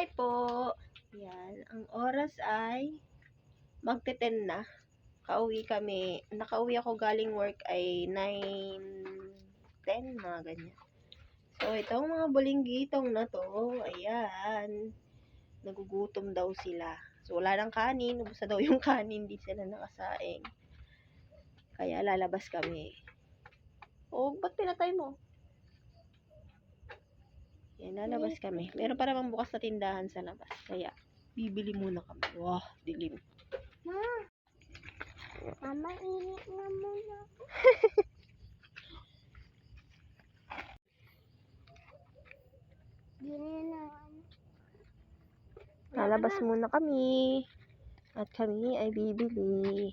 Hi po. Yan. Ang oras ay magte-10 na. Nakauwi ako galing work ay 9:10, mga ganyan. So, itong mga bulinggitong na to, ayan, nagugutom daw sila. So, wala nang kanin. Ubus na daw yung kanin. Hindi sila nakasaing. Kaya lalabas kami. Oh, ba't pinatay mo? Yan, lalabas kami. Meron pa namang bukas na tindahan sa labas. Kaya, bibili muna kami. Wah, dilim. Mama, init na muna. Lalabas muna kami. At kami ay bibili.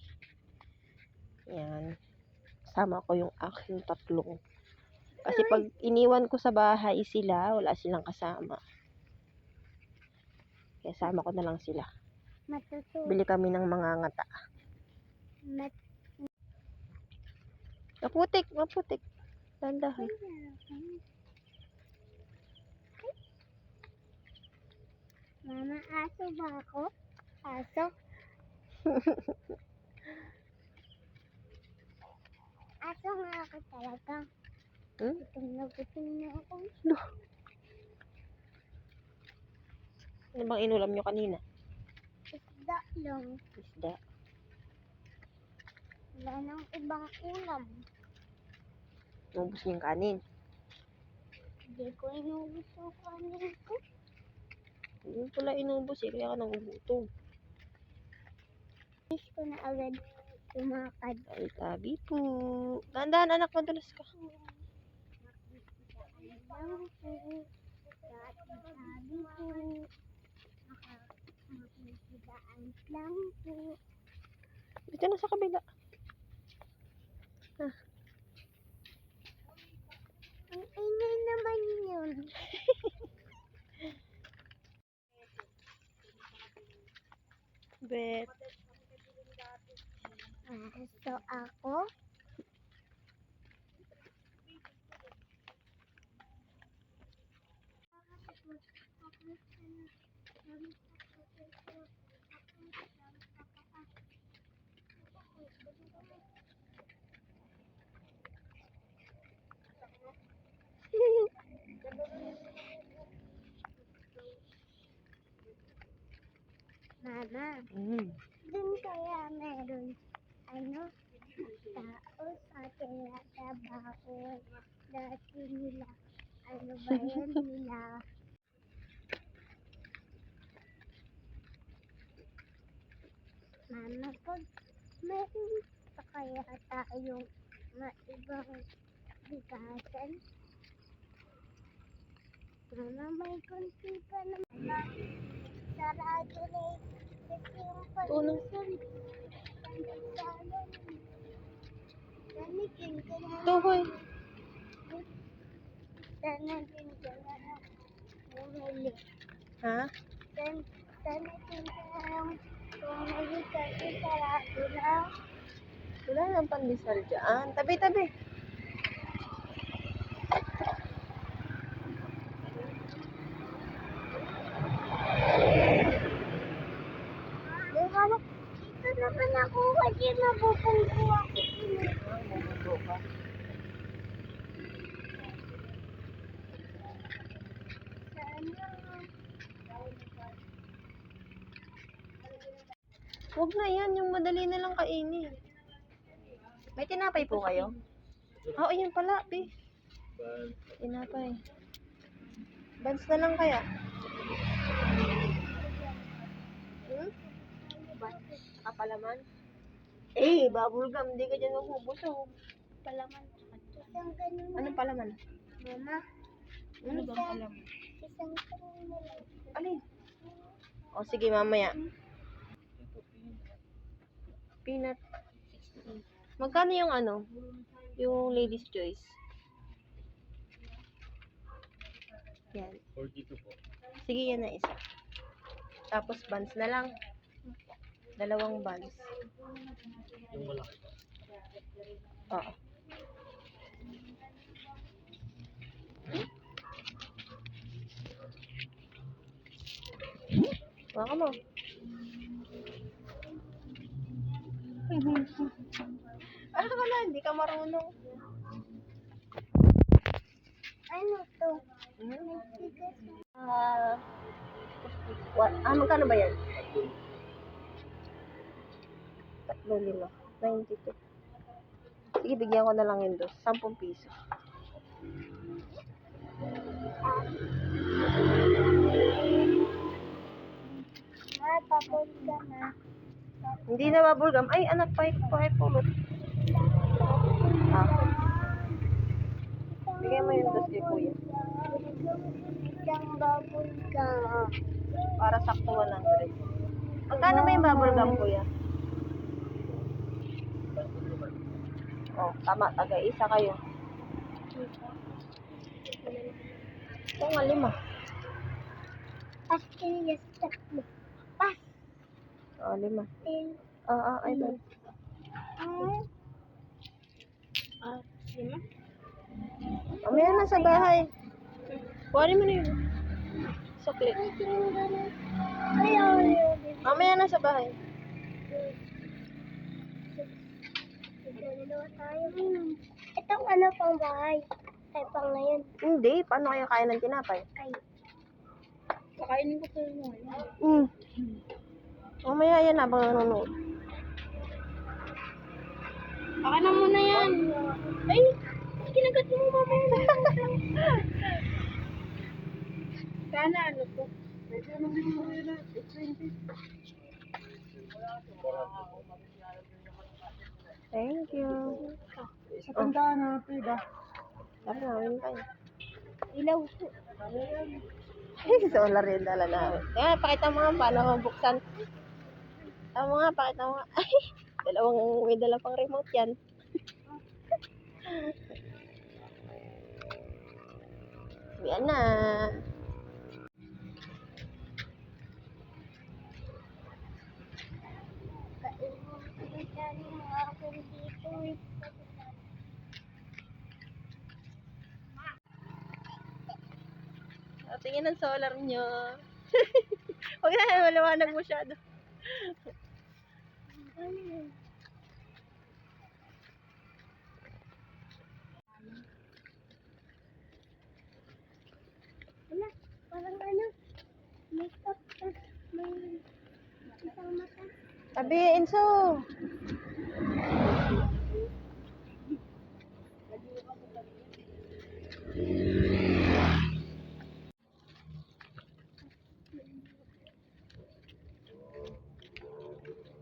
Yan. Kasama ko yung aking tatlong. Kasi pag iniwan ko sa bahay sila, wala silang kasama. Kaya sama ko na lang sila. Bili kami ng mga ngata. Maputik, maputik. Tandahan. Mama, aso ba ako? Aso? Aso nga ako talaga. Gutom na ako. Ano bang inulam nyo kanina? Isda lang. Isda. Wala nang ibang ulam. Ubus niyo yung kanin. Hindi ko inubos yung kanin ko. Hindi pala inubos eh, kaya ka nagugutom. Miss ko na agad kumakad. Ay, tabi po. Dahan-dahan anak, madulas ka. Lang po. Sabi po. Makikidaan lang po. Dito na sa kabila. Ang ingay naman yun. Bet. So ako? Mama, dun kaya meron tao sa trabaho dati nila. Ano ba yan nila? Mama, pag meron pa kaya tayong ibang bigasan? Mama, may konti pa naman. Sarado na kasi yung palusan. Danigin ka na. Tuhoy. Danigin ka na. Bumili. Ha? Danigin ka na. Bumili kasi sarado na. Wala nang pandesal dyan. Tabi-tabi. May hawak. Dito naman ako kasi mabubungko ako. Bumunggo ka. Huwag na yan. Yung madali na lang kainin. May tinapay po kayo? Oo, yun pala, Pi. Tinapay. Buns na lang kaya? Palaman? Bubble gum. Hindi ka dyan magbubusog. Palaman. Isang ganun. Anong palaman? Mama. Ano bang palaman? Isang ganun na lang. Alin? O, sige, mamaya. Peanut. Magkano yung yung Lady's Choice? Yan. 42 po. Sige, yan na isa. Tapos, buns na lang. 2 buns. Yung malaki. Oo. Baka mo. Ano ka na, hindi ka marunong. Ano to? Magkano ba yan? 3,500. 92. Sige, bigyan ko na lang yun doon. 10 piso. Papos ka na. Hindi na babulgam. Ay, anak, pulot. Bigyan mo yun doon kay kuya. Isang bubble ka. Para sakto 100. Magkano ba yung bubble gum, kuya? Oh, tama. Taga-isa kayo. Ito nga 5. Pastillas tatlo. Pas. Oh, 5. Til. Ay ba? Lima? Mamaya na sa bahay. Kuhanin mo na yun. Sukli. Ayaw. Mamaya na sa bahay. Dalawa tayo. Itong ano pang bahay. Ay, pang ngayon. Hindi. Paano kayo kain ng tinapay? Ay. Kakainin ko ito mo. Mamaya yan habang nanonood. Baka na muna yan. Ay, kinagat mo mamaya. Sana ano to? Thank you. Sa tandaan na, pida. Tara na, win tayo. Ilaw. Solar yung dala namin. Kaya, pakita mo nga paano ko buksan. Tama nga, pakita mo nga. Ay, may dala pang remote yan. Yan na. Tingin ng solar nyo. Huwag na, maliwanag masyado. Wala, parang ano, makeup, may isang mata. Sabi, Enzo.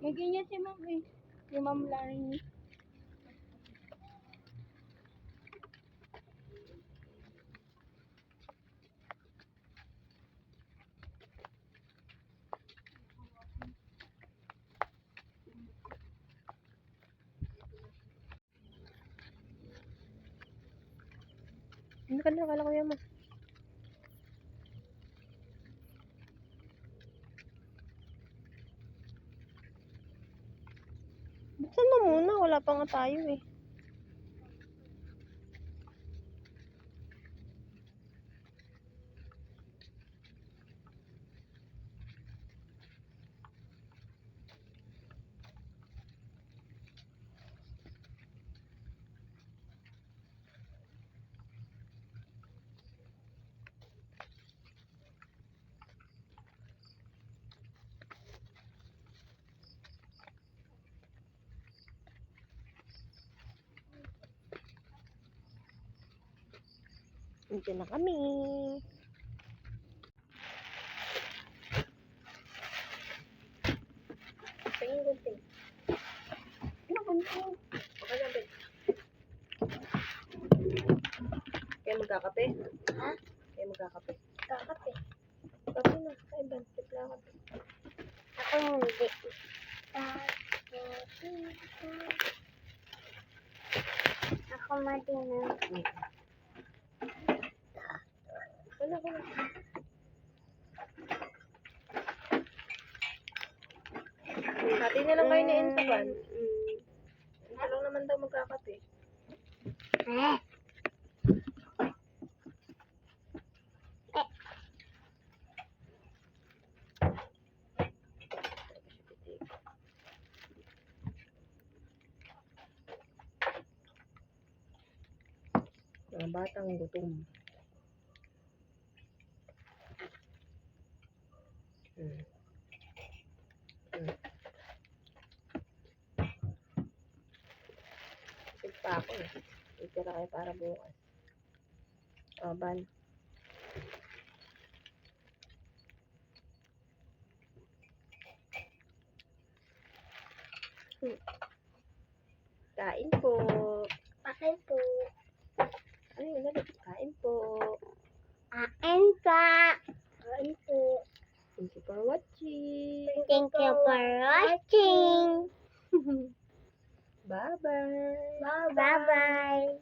May ganyan si Ma'am eh. Si Ma'am Larry. Ano ka na, kala ko yan mo. Buksan mo muna, wala pa nga tayo eh. Dito na kami. Tingin gunting. Ano gunting? Okay na, Ben. Kaya magkakape? Ha? Kaya magkakape. Kakape. Kape na. Ay, Ben. Tipla ka. Ako hindi. Ako madina. Wala. Hati na lang kayo ni Enzo, Ban. Enzo lang naman daw magkakape. Mga batang gutom. Hmm. Hmm. Isip pa ako eh. Itira kayo para bukas. Ban. Kain po. Akin po. Ano yun? Kain po. Akin pa. Akin po. Thank you for watching. Thank you for watching. Bye-bye. Bye-bye.